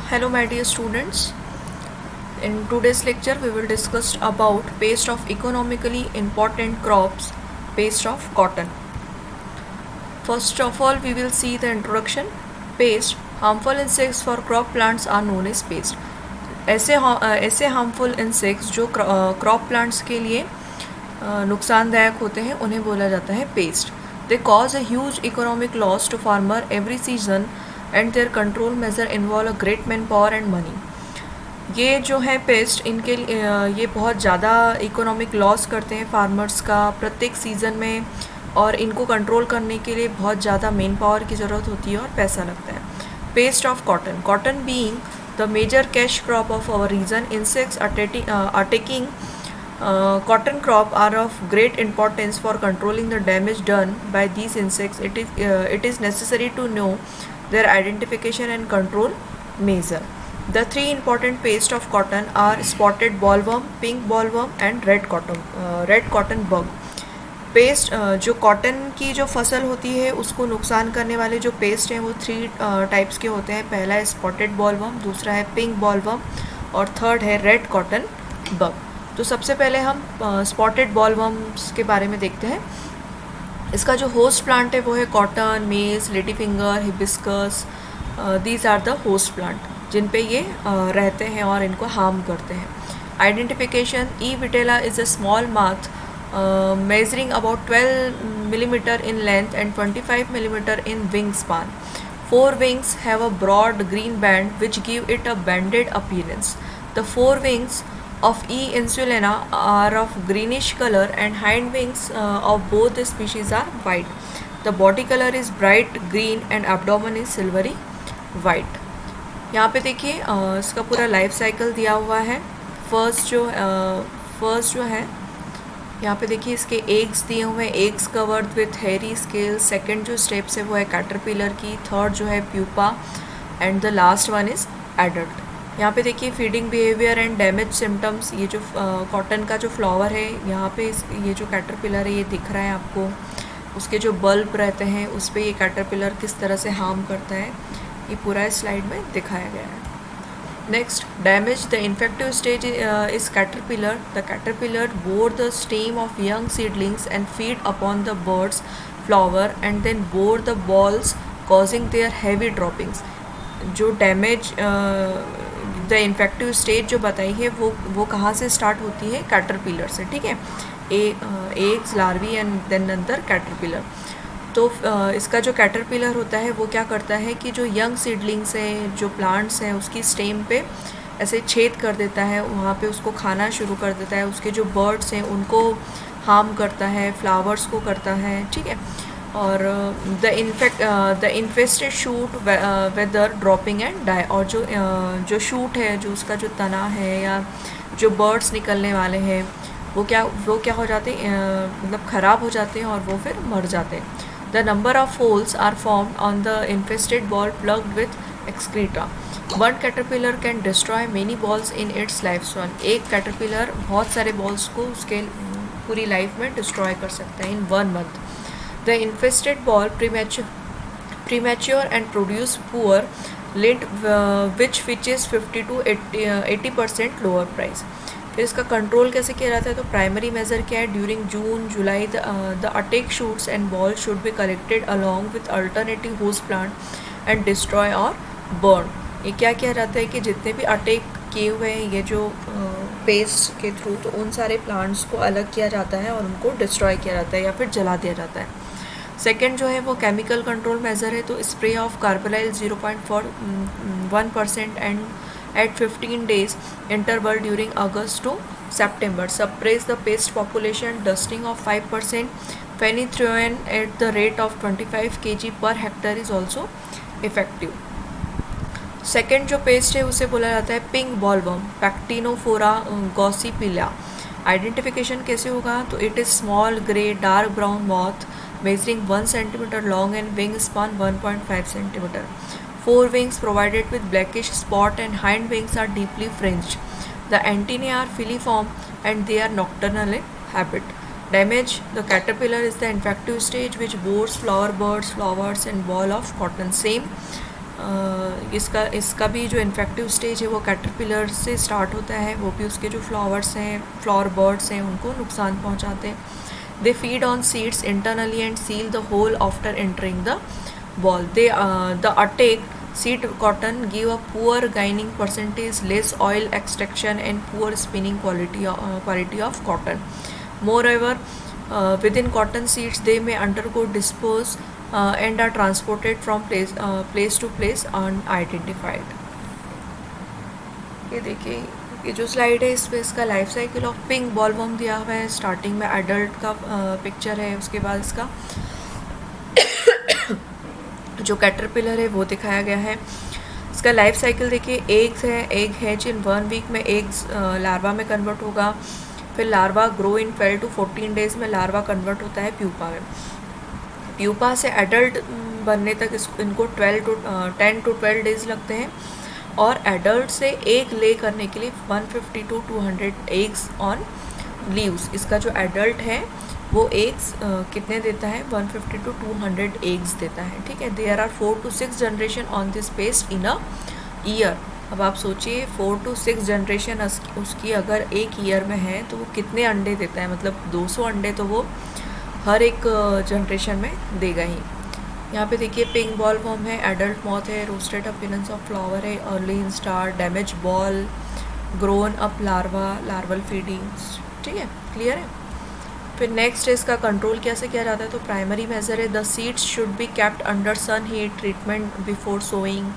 Hello my dear students. In today's lecture we will discuss about pest of economically important crops, pest of cotton. First of all we will see the introduction. Pest, harmful insects for crop plants are known as pest. ऐसे harmful insects जो crop plants के लिए नुकसानदायक होते हैं उन्हें बोला जाता है pest. They cause a huge economic loss to farmer every season and their control measure involve a great man power and money. ये जो है पेस्ट इनके ये बहुत ज़्यादा इकोनॉमिक लॉस करते हैं फार्मर्स का प्रत्येक सीज़न में, और इनको कंट्रोल करने के लिए बहुत ज़्यादा मेन पावर की ज़रूरत होती है और पैसा लगता है. Paste of cotton. Cotton being the major cash crop of our region, insects are taking cotton crop are of great importance for controlling the damage done by these insects. It is necessary to know their identification and control measure. The three important pests of cotton are spotted bollworm, pink bollworm and red cotton bug. Paste जो cotton की जो फसल होती है उसको नुकसान करने वाले जो पेस्ट हैं वो 3 टाइप्स के होते हैं. पहला है स्पॉटेड बॉलवर्म, दूसरा है पिंक बॉलवर्म और थर्ड है रेड कॉटन बग. तो सबसे पहले हम स्पॉटेड बॉलवर्म्स के बारे में देखते हैं. इसका जो होस्ट प्लांट है वो है cotton, maize, lady finger, hibiscus. These are the host plant जिन पे ये रहते हैं और इनको हार्म करते हैं. Identification. E vitella is a small moth measuring about 12 millimeter in length and 25 millimeter in wingspan. 4 wings have a broad green band which give it a banded appearance. The 4 wings of E. insulina are of greenish color and hind wings of both the species are white. The body color is bright green and abdomen is silvery white. यहाँ पे देखिए इसका पूरा life cycle दिया हुआ है. First जो है यहाँ पे देखिए इसके एग्स दिए हुए हैं, eggs covered with hairy scale. Second जो स्टेप्स है वो है कैटरपिलर की. थर्ड जो है pupa and the last one is adult. यहाँ पे देखिए feeding behaviour and damage symptoms. ये जो कॉटन का जो फ्लावर है यहाँ पे ये जो कैटरपिलर है ये दिख रहा है आपको. उसके जो बल्ब रहते हैं उस पर ये कैटरपिलर किस तरह से हार्म करता है ये पूरा इस स्लाइड में दिखाया गया है. Next, damage. The infective stage is caterpillar. The caterpillar bore the stem of young seedlings and feed upon the bird's flower and then bore the balls causing their heavy droppings. जो damage the infective stage जो बताई है वो कहाँ से start होती है? Caterpillar से. ठीक है, एग्स, लार्वी एंड देन अंदर कैटरपिलर. तो इसका जो कैटरपिलर होता है वो क्या करता है कि जो यंग सीडलिंग्स हैं, जो प्लांट्स हैं, उसकी स्टेम पे ऐसे छेद कर देता है, वहाँ पे उसको खाना शुरू कर देता है. उसके जो बर्ड्स हैं उनको हार्म करता है, फ्लावर्स को करता है. ठीक है, और the infested shoot wither dropping and die. और जो शूट है, जो उसका जो तना है या जो बर्ड्स निकलने वाले हैं वो क्या हो जाते हैं, मतलब ख़राब हो जाते हैं और वो फिर मर जाते हैं. The number of holes are formed on the infested ball plugged with excreta. One caterpillar can destroy many balls in its lifespan. एक कैटरपिलर बहुत सारे बॉल्स को उसके पूरी लाइफ में डिस्ट्रॉय कर सकता है in 1 month. The infested ball premature and produce poor lint which fetches 50 to 80% lower price. फिर इसका कंट्रोल कैसे किया जाता है? तो प्राइमरी मेजर क्या है? During June July the attack shoots and ball should be collected along with alternative host plant and destroy और बर्न. ये क्या किया जाता है कि जितने भी अटेक किए हुए हैं ये जो पेस्ट के थ्रू, तो उन सारे प्लांट्स को अलग किया जाता है और उनको डिस्ट्रॉय किया जाता है या फिर जला दिया जाता है. सेकेंड जो है वो केमिकल कंट्रोल मेजर है. तो spray of carbaryl 0.1% and at 15 days interval during August to September. Suppress the pest population. Dusting of 5% phenytoin at the rate of 25 kg per hectare is also effective. Second जो paste है उसे बोला जाता है pink bollworm, पैक्टिनोफोरा गॉसिपिला. Identification कैसे होगा? तो it is small grey dark brown moth measuring 1 centimeter long and wing span 1.5 centimeter. 4 wings provided with blackish spot and hind wings are deeply fringed. The antennae are filiform and they are nocturnal in habit. Damage. The caterpillar is the infective stage which bores flower birds, flowers and ball of cotton. Same इसका भी जो infective stage है वो caterpillar से start होता है, वो भी उसके जो फ्लावर्स हैं, फ्लावर बर्ड्स हैं, उनको नुकसान पहुंचाते हैं. They feed on seeds internally and seal the hole after entering the ball. The attacked seed cotton give a poor gaining percentage, less oil extraction and poor spinning quality of cotton. Moreover, within cotton seeds they may undergo dispose and are transported from place to place unidentified. ये देखिए, ये जो slide है इसमें इसका life cycle of pink bollworm दिया हुआ है. स्टार्टिंग में एडल्ट का पिक्चर है, उसके बाद इसका जो कैटरपिलर है वो दिखाया गया है. इसका लाइफ साइकिल देखिए, एग्स है, एग हैच इन 1 वीक में एग्स लार्वा में कन्वर्ट होगा. फिर larva grow in 12 to 14 days में लार्वा कन्वर्ट होता है प्यूपा में. प्यूपा से एडल्ट बनने तक इनको 10 to 12 डेज़ लगते हैं. और एडल्ट से एग ले करने के लिए 150 to 200 एग्स ऑन लीव्स. इसका जो एडल्ट है वो एग्स कितने देता है, 150 to 200 एग्स देता है. ठीक है. There are 4 to 6 generation on this pest in a year. अब आप सोचिए 4 to 6 जनरेशन उसकी अगर एक ईयर में है तो वो कितने अंडे देता है, मतलब 200 अंडे तो वो हर एक जनरेशन में देगा ही. यहाँ पे देखिए पिंक बॉलवर्म है, एडल्ट मॉथ है, रोस्टेड अपीयरेंस ऑफ फ्लावर है, early in star, damage ball, grown up larva, larval feedings. ठीक है, क्लियर है. फिर नेक्स्ट इसका कंट्रोल कैसे किया जाता है, तो प्राइमरी मेजर है the seeds should be kept under sun heat treatment before sowing.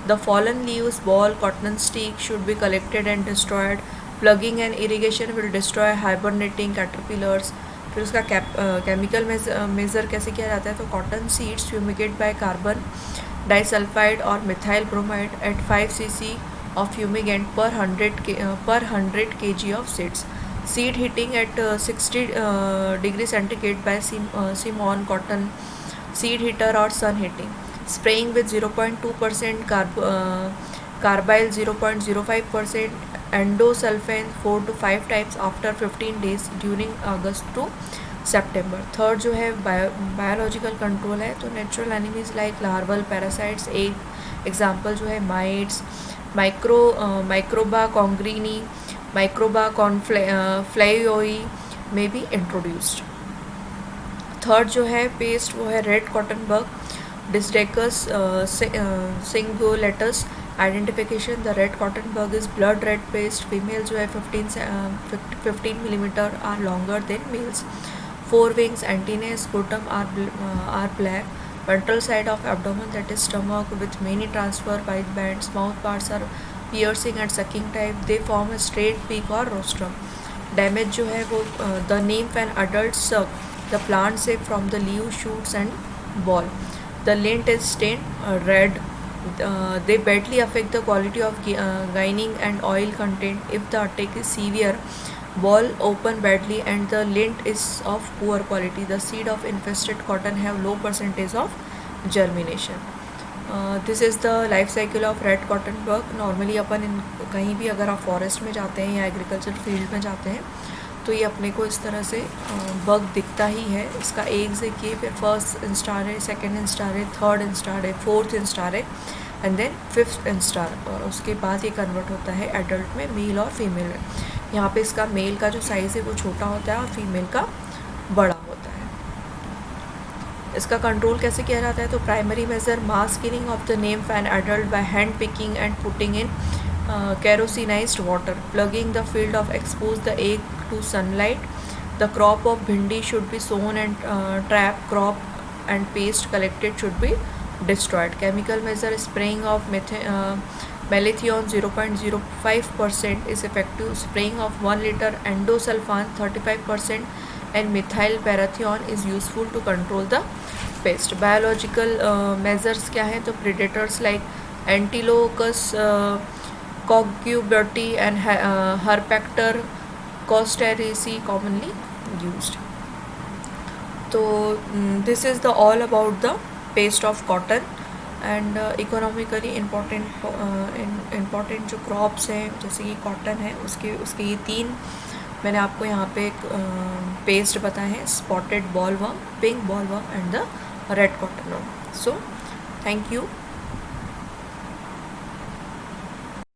The fallen leaves, boll, cotton stick should be collected and destroyed. Ploughing and irrigation will destroy hibernating caterpillars. फिर उसका chemical measure कैसे किया जाता है, तो cotton seeds fumigate by carbon disulphide और methyl bromide at 5 cc of fumigant per 100 kg of seeds. Seed hitting at 60 degree centigrade by Simon cotton seed hitter or sun hitting. Spraying with 0.2% carbyle, 0.05% endosulfan 4 to 5 times after 15 days during August to September. Third जो है biological control है, तो natural enemies like larval parasites, एक example जो है mites, माइक्रोबा कॉन्ग्रीनी, माइक्रोबा कॉन्फ्लेयोई में be introduced. Third जो है पेस्ट वो है red cotton bug, Dysdercus cingulatus. Identification, the red cotton bug is blood red pest. Female जो है 15 millimeter are longer than males. Four wings, antennae, scrotum are black. Ventral side of abdomen, that is stomach, with many transfer wide bands. Mouth parts are piercing and sucking type. They form a straight beak or rostrum. Damage जो है वो the nymph and adult suck the plant sap from the leaf, shoots and ball. The lint is stained red. They badly affect the quality of gaining and oil content. If the attack is severe, ball open badly and the lint is of poor quality. The seed of infested cotton have low percentage of germination. This is the life cycle of red cotton bug. Normally अपन कहीं भी अगर आप forest में जाते हैं या agriculture field में जाते हैं तो ये अपने को इस तरह से बग दिखता ही है. इसका एग्स देखिए, फिर फर्स्ट इंस्टार है, सेकेंड इंस्टार है, थर्ड इंस्टार है, फोर्थ इंस्टार है एंड देन फिफ्थ इंस्टार. और उसके बाद ये कन्वर्ट होता है एडल्ट में, मेल और फीमेल में. यहाँ पे इसका मेल का जो साइज़ है वो छोटा होता है और फीमेल का बड़ा होता है. इसका कंट्रोल कैसे किया जाता है, तो primary major mass killing of the nymph and adult by hand picking and putting in kerosinized water. Plugging the field of expose the egg to sunlight. The crop of bhindi should be sown and trap crop and paste collected should be destroyed. Chemical measure, spraying of malathion 0.05% is effective. Spraying of 1 liter endosulfan 35% and methyl parathion is useful to control the pest. Biological measures क्या है, तो predators like Antilochus cucuberti and Herpactor costarici commonly used. तो this is the all about the paste of cotton. And economically important जो crops हैं जैसे कि cotton है उसके ये 3 मैंने आपको यहाँ पे एक पेस्ट बताए हैं, spotted bollworm, pink bollworm and the red cotton worm. So thank you.